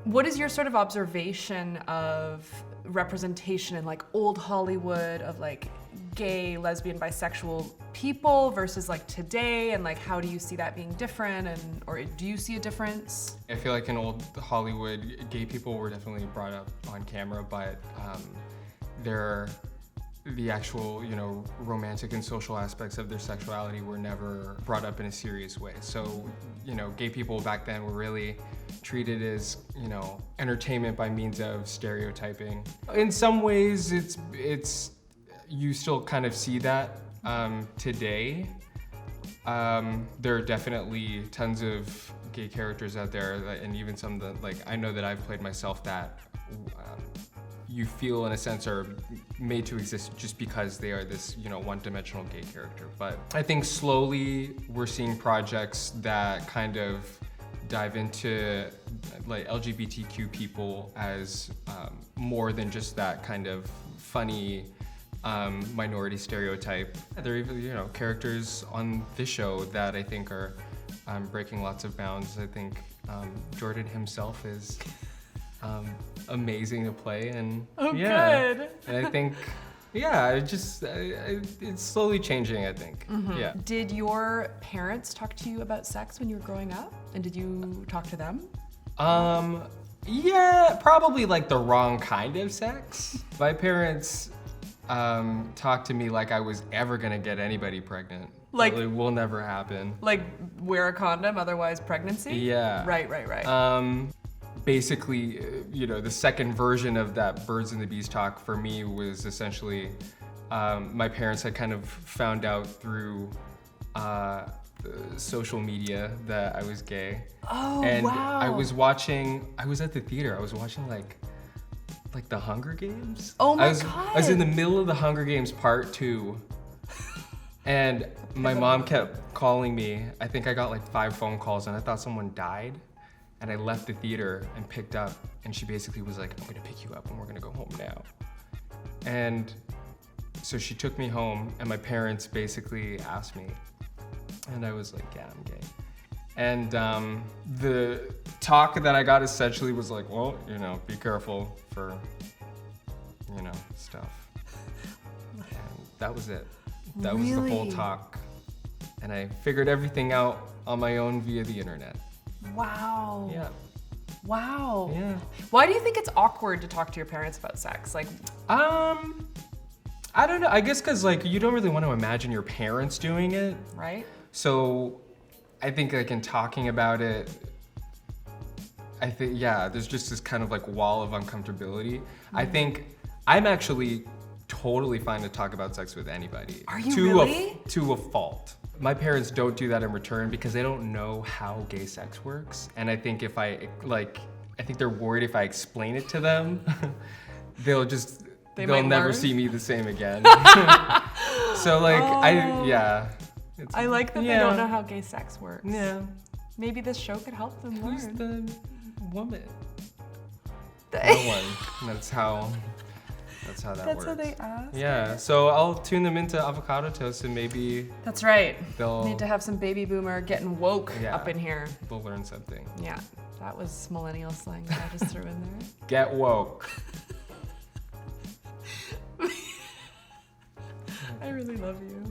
What is your sort of observation of representation in like old Hollywood of like gay, lesbian, bisexual people versus like today, and like how do you see that being different, and or do you see a difference? I feel like in old Hollywood, gay people were definitely brought up on camera, but the actual, romantic and social aspects of their sexuality were never brought up in a serious way. So, gay people back then were really treated as, entertainment by means of stereotyping. In some ways, it's you still kind of see that today. There are definitely tons of gay characters out there, and even some that, like, I know that I've played myself that you feel in a sense are made to exist just because they are this, one-dimensional gay character. But I think slowly we're seeing projects that kind of dive into like LGBTQ people as more than just that kind of funny minority stereotype. There are even, characters on this show that I think are breaking lots of bounds. I think Jordan himself is amazing to play, and good. And I think, it's slowly changing, I think. Mm-hmm. Yeah. Did your parents talk to you about sex when you were growing up? And did you talk to them? Yeah, probably like the wrong kind of sex. My parents talked to me like I was ever gonna get anybody pregnant. Like, it will never happen. Like wear a condom, otherwise pregnancy? Yeah. Right. Basically, the second version of that birds and the bees talk for me was essentially my parents had kind of found out through social media that I was gay. Oh, and wow. I was at the theater, I was watching like the Hunger Games. Oh my God. I was in the middle of the Hunger Games Part 2. And my mom kept calling me. I think I got like 5 phone calls and I thought someone died. And I left the theater and picked up, and she basically was like, I'm gonna pick you up and we're gonna go home now. And so she took me home, and my parents basically asked me, and I was like, yeah, I'm gay. And the talk that I got essentially was like, well, be careful for, stuff. And that was it. That was the whole talk. And I figured everything out on my own via the internet. Wow. Yeah. Wow. Yeah. Why do you think it's awkward to talk to your parents about sex? Like, I don't know. I guess because like you don't really want to imagine your parents doing it. Right. So I think like in talking about it, I think, there's just this kind of like wall of uncomfortability. Mm-hmm. I think I'm actually totally fine to talk about sex with anybody. Are you really? To a fault. My parents don't do that in return because they don't know how gay sex works. And I think I think they're worried if I explain it to them, they'll never see me the same again. So like, I like that they don't know how gay sex works. Yeah. Maybe this show could help them learn. Who's the woman? No one. That's how that works. That's how they ask. Yeah, so I'll tune them into Avocado Toast and maybe That's right. they'll Need to have some baby boomer getting woke up in here. They'll learn something. Yeah, that was millennial slang that I just threw in there. Get woke. I really love you.